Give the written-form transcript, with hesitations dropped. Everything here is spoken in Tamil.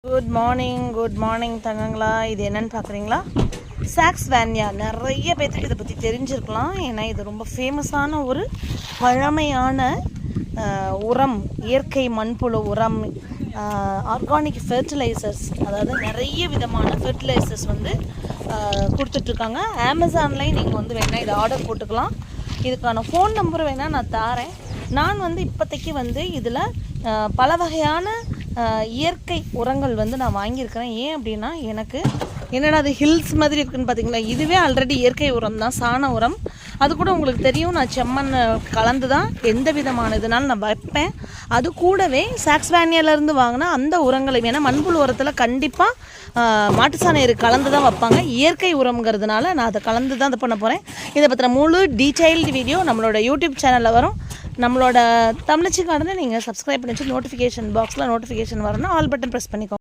Good morning தங்கங்களா. இது என்னன்னு பார்க்குறீங்களா? சாக்ஸ்வேனியா. நிறைய பேர்த்துக்கு இதை பற்றி தெரிஞ்சிருக்கலாம். ஏன்னா இது ரொம்ப ஃபேமஸான ஒரு பழமையான உரம், இயற்கை மண்புழு உரம், ஆர்கானிக் ஃபெர்டிலைசர்ஸ். அதாவது நிறைய விதமான ஃபெர்டிலைசர்ஸ் வந்து கொடுத்துட்ருக்காங்க. அமேசான்லேயும் நீங்கள் வந்து வேணால் இதை ஆர்டர் போட்டுக்கலாம். இதுக்கான ஃபோன் நம்பர் வேணால் நான் தாரேன். நான் வந்து இப்போதைக்கு வந்து இதில் பல வகையான இயற்கை உரங்கள் வந்து நான் வாங்கியிருக்கிறேன். ஏன் அப்படின்னா, எனக்கு என்னடா அது ஹில்ஸ் மாதிரி இருக்குதுன்னு பார்த்தீங்களா, இதுவே ஆல்ரெடி இயற்கை உரம் தான், சாண உரம். அது கூட உங்களுக்கு தெரியும், நான் செம்மண் கலந்து தான் எந்த விதமான இதனாலும் நான் வைப்பேன். அது கூடவே சாக்ஸ்வேனியாவிலேருந்து வாங்கினா அந்த உரங்களை, ஏன்னா மண்புழு உரத்தில் கண்டிப்பாக மாட்டு சாணம் கலந்து தான் வைப்பாங்க. இயற்கை உரம்ங்கிறதுனால நான் அதை கலந்து தான் இது பண்ண போகிறேன். இதை பற்றின முழு டீட்டெயில்டு வீடியோ நம்மளோட யூடியூப் சேனலில் வரும். நம்மளோட தமிழச்சி கார்டனை நீங்கள் சப்ஸ்கிரைப் பண்ணி வச்சு நோட்டிஃபிகேஷன் பாக்ஸில் நோட்டிஃபிகேஷன் வரணும். ஆல் பட்டன் ப்ரெஸ் பண்ணிக்கோங்க.